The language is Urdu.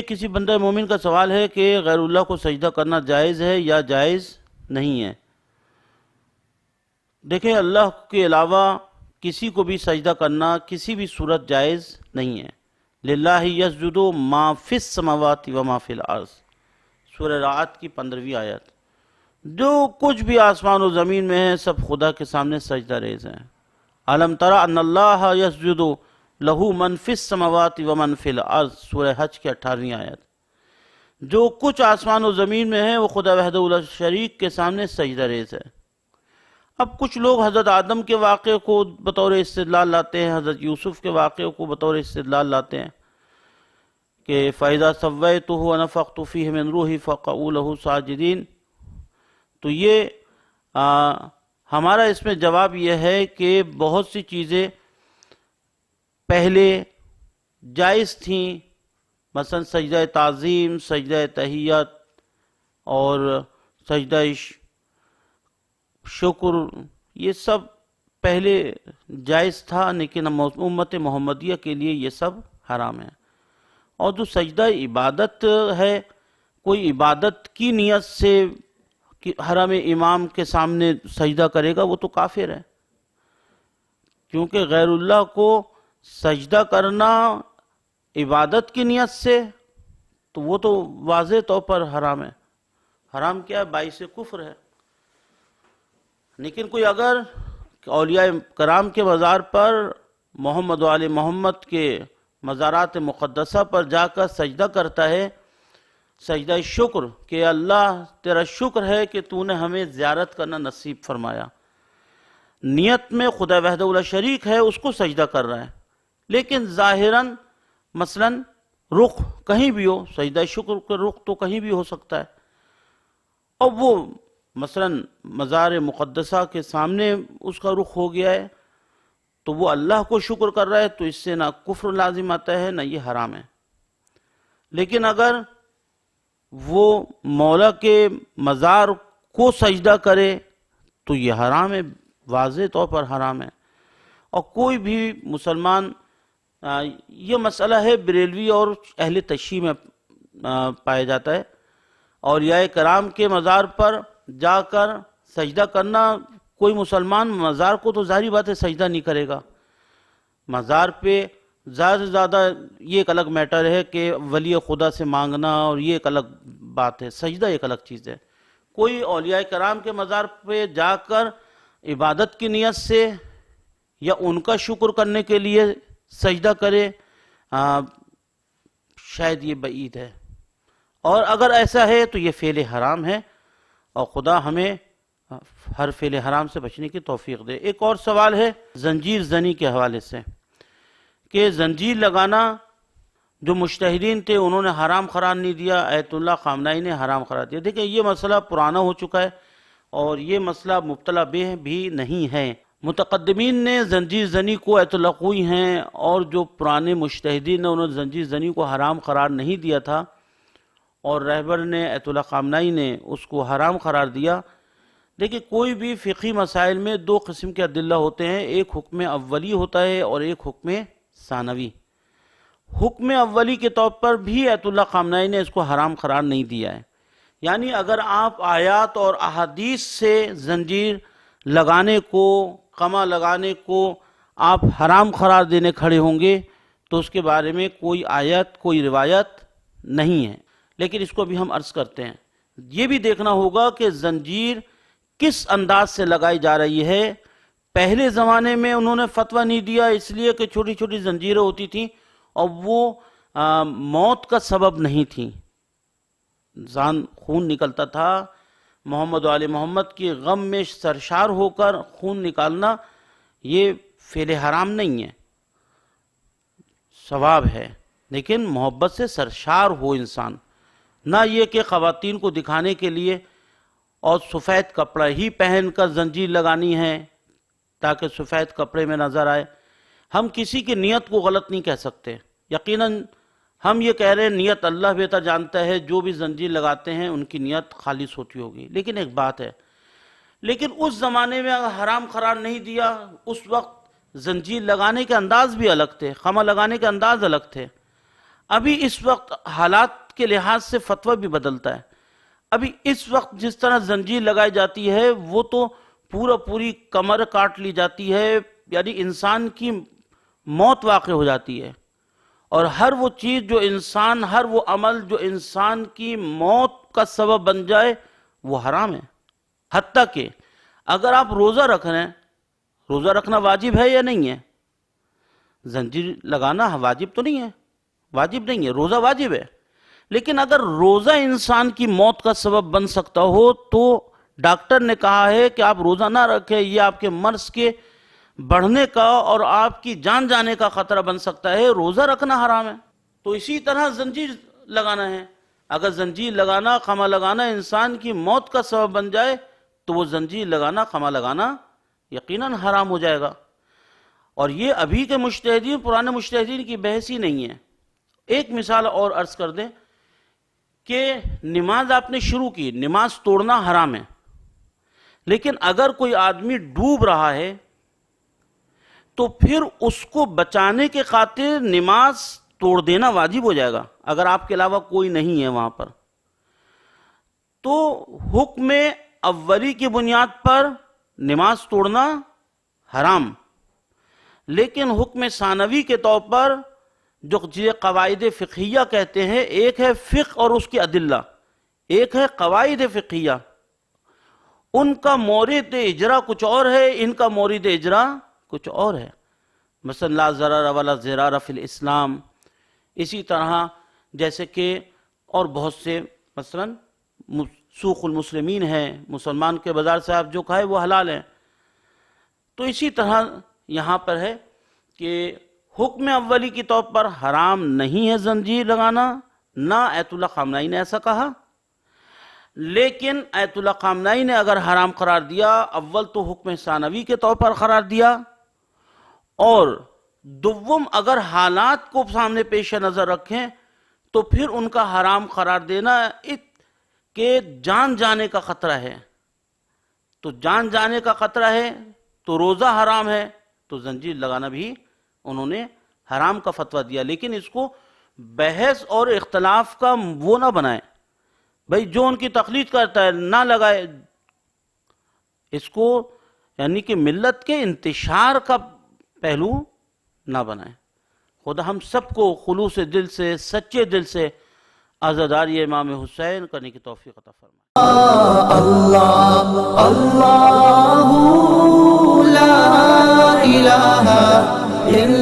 کسی بندہ مومن کا سوال ہے کہ غیر اللہ کو سجدہ کرنا جائز ہے یا جائز نہیں ہے۔ دیکھیں، اللہ کے علاوہ کسی کو بھی سجدہ کرنا کسی بھی صورت جائز نہیں ہے۔ للہ یسجد ما فی السماوات و ما فی الارض، سورہ رعد کی 15ویں آیت۔ جو کچھ بھی آسمان و زمین میں ہے سب خدا کے سامنے سجدہ ریز ہیں۔ الم تری ان اللہ یسجد لہ من فی السماوات و من فی الارض، سورہ حج کی 18ویں آیت۔ جو کچھ آسمان و زمین میں ہے وہ خدا وحدہ لا شریک کے سامنے سجدہ ریز ہے۔ اب کچھ لوگ حضرت آدم کے واقعے کو بطور استدلال لاتے ہیں، حضرت یوسف کے واقعے کو بطور استدلال لاتے ہیں کہ فَإِذَا سَوَّيْتُهُ وَنَفَخْتُ فِيهِ مِنْ رُوحِي فَقَعُوا لَهُ سَاجِدِينَ۔ تو یہ ہمارا اس میں جواب یہ ہے کہ بہت سی چیزیں پہلے جائز تھیں، مثلا سجدہ تعظیم، سجدہ تحیت اور سجدہ شکر، یہ سب پہلے جائز تھا، لیکن امت محمدیہ کے لیے یہ سب حرام ہے۔ اور جو سجدہ عبادت ہے، کوئی عبادت کی نیت سے حرم امام کے سامنے سجدہ کرے گا وہ تو کافر ہے، کیونکہ غیر اللہ کو سجدہ کرنا عبادت کی نیت سے تو وہ تو واضح طور پر حرام ہے۔ حرام کیا ہے؟ باعث کفر ہے۔ لیکن کوئی اگر اولیاء کرام کے مزار پر، محمد و آل محمد کے مزارات مقدسہ پر جا کر سجدہ کرتا ہے، سجدہ شکر کہ اللہ تیرا شکر ہے کہ تو نے ہمیں زیارت کرنا نصیب فرمایا، نیت میں خدا وحدہ لا شریک ہے، اس کو سجدہ کر رہا ہے، لیکن ظاہراً مثلا رخ کہیں بھی ہو، سجدہ شکر کا رخ تو کہیں بھی ہو سکتا ہے، اور وہ مثلا مزار مقدسہ کے سامنے اس کا رخ ہو گیا ہے تو وہ اللہ کو شکر کر رہا ہے، تو اس سے نہ کفر لازم آتا ہے نہ یہ حرام ہے۔ لیکن اگر وہ مولا کے مزار کو سجدہ کرے تو یہ حرام ہے، واضح طور پر حرام ہے۔ اور کوئی بھی مسلمان، یہ مسئلہ ہے بریلوی اور اہل تشیع میں پایا جاتا ہے، اولیاء کرام کے مزار پر جا کر سجدہ کرنا، کوئی مسلمان مزار کو تو ظاہری بات ہے سجدہ نہیں کرے گا۔ مزار پہ زیادہ سے زیادہ یہ ایک الگ میٹر ہے کہ ولی خدا سے مانگنا، اور یہ ایک الگ بات ہے، سجدہ ایک الگ چیز ہے۔ کوئی اولیاء کرام کے مزار پہ جا کر عبادت کی نیت سے یا ان کا شکر کرنے کے لیے سجدہ کرے، شاید یہ بعید ہے، اور اگر ایسا ہے تو یہ فعل حرام ہے، اور خدا ہمیں ہر فعل حرام سے بچنے کی توفیق دے۔ ایک اور سوال ہے زنجیر زنی کے حوالے سے، کہ زنجیر لگانا جو مجتہدین تھے انہوں نے حرام قرار نہیں دیا، آیت اللہ خامنائی نے حرام قرار دیا۔ دیکھیں یہ مسئلہ پرانا ہو چکا ہے اور یہ مسئلہ مبتلا بہ بھی نہیں ہے۔ متقدمین نے زنجیر زنی کو آیت اللہ خوئی ہیں، اور جو پرانے مجتہدین نے انہوں نے زنجیر زنی کو حرام قرار نہیں دیا تھا، اور رہبر نے آیت اللہ خامنائی نے اس کو حرام قرار دیا۔ دیکھیں کوئی بھی فقہی مسائل میں دو قسم کے ادلہ ہوتے ہیں، ایک حکم اولی ہوتا ہے اور ایک حکم ثانوی۔ حکم اولی کے طور پر بھی آیت اللہ خامنائی نے اس کو حرام قرار نہیں دیا ہے، یعنی اگر آپ آیات اور احادیث سے زنجیر لگانے کو، قمع لگانے کو آپ حرام قرار دینے کھڑے ہوں گے تو اس کے بارے میں کوئی آیت، کوئی روایت نہیں ہے۔ لیکن اس کو بھی ہم عرض کرتے ہیں، یہ بھی دیکھنا ہوگا کہ زنجیر کس انداز سے لگائی جا رہی ہے۔ پہلے زمانے میں انہوں نے فتویٰ نہیں دیا اس لیے کہ چھوٹی چھوٹی زنجیریں ہوتی تھیں اور وہ موت کا سبب نہیں تھیں، خون نکلتا تھا، محمد و آل محمد کی غم میں سرشار ہو کر خون نکالنا یہ فعل حرام نہیں ہے، ثواب ہے، لیکن محبت سے سرشار ہو انسان، نہ یہ کہ خواتین کو دکھانے کے لیے اور سفید کپڑا ہی پہن کر زنجیر لگانی ہے تاکہ سفید کپڑے میں نظر آئے۔ ہم کسی کی نیت کو غلط نہیں کہہ سکتے، یقیناً ہم یہ کہہ رہے ہیں نیت اللہ بہتر جانتا ہے، جو بھی زنجیر لگاتے ہیں ان کی نیت خالص ہوتی ہوگی، لیکن ایک بات ہے، لیکن اس زمانے میں اگر حرام قرار نہیں دیا، اس وقت زنجیر لگانے کے انداز بھی الگ تھے، خمہ لگانے کے انداز الگ تھے۔ ابھی اس وقت حالات کے لحاظ سے فتویٰ بھی بدلتا ہے. ابھی اس وقت جس طرح زنجیر لگائی جاتی ہے وہ تو پوری کمر کاٹ لی جاتی ہے، یعنی انسان کی موت واقع ہو جاتی ہے. اور ہر وہ چیز جو انسان، ہر وہ عمل جو انسان کی موت کا سبب بن جائے وہ حرام ہے. حتیٰ کہ اگر آپ روزہ رکھ رہے ہیں، روزہ رکھنا واجب ہے یا نہیں ہے؟ زنجیر لگانا واجب تو نہیں ہے، واجب نہیں ہے، روزہ واجب ہے. لیکن اگر روزہ انسان کی موت کا سبب بن سکتا ہو تو ڈاکٹر نے کہا ہے کہ آپ روزہ نہ رکھیں، یہ آپ کے مرض کے بڑھنے کا اور آپ کی جان جانے کا خطرہ بن سکتا ہے، روزہ رکھنا حرام ہے. تو اسی طرح زنجیر لگانا ہے. اگر زنجیر لگانا، خمہ لگانا انسان کی موت کا سبب بن جائے تو وہ زنجیر لگانا، خمہ لگانا یقیناً حرام ہو جائے گا. اور یہ ابھی کے مجتہدین، پرانے مجتہدین کی بحث ہی نہیں ہے. ایک مثال اور عرض کر دیں کہ نماز آپ نے شروع کی، نماز توڑنا حرام ہے. لیکن اگر کوئی آدمی ڈوب رہا ہے تو پھر اس کو بچانے کے خاطر نماز توڑ دینا واجب ہو جائے گا اگر آپ کے علاوہ کوئی نہیں ہے وہاں پر. تو حکم اولی کی بنیاد پر نماز توڑنا حرام، لیکن حکم ثانوی کے طور پر جو قواعد فقہیہ کہتے ہیں، ایک ہے فقہ اور اس کی ادلہ، ایک ہے قواعد فقہیہ، ان کا مورد اجرا کچھ اور ہے، ان کا مورد اجرا کچھ اور ہے. مثلا لا ضرر ولا ضرار فی الاسلام، اسی طرح جیسے کہ اور بہت سے مثلا سوق المسلمین ہیں، مسلمان کے بازار سے آپ جو کھائے وہ حلال ہیں. تو اسی طرح یہاں پر ہے کہ حکم اولی کی طور پر حرام نہیں ہے زنجیر لگانا، نہ آیت اللہ خامنائی نے ایسا کہا. لیکن آیت اللہ خامنائی نے اگر حرام قرار دیا، اول تو حکم ثانوی کے طور پر قرار دیا، اور دوم اگر حالات کو سامنے پیش نظر رکھیں تو پھر ان کا حرام قرار دینا کہ جان جانے کا خطرہ ہے. تو جان جانے کا خطرہ ہے تو روزہ حرام ہے، تو زنجیر لگانا بھی انہوں نے حرام کا فتویٰ دیا. لیکن اس کو بحث اور اختلاف کا وہ نہ بنائیں، بھئی جو ان کی تقلید کرتا ہے نہ لگائے. اس کو یعنی کہ ملت کے انتشار کا پہلو نہ بنائیں. خدا ہم سب کو خلوص دل سے، سچے دل سے عزاداری امام حسین کرنے کی توفیق عطا فرمائے. اللہ اللہ لا الہ الا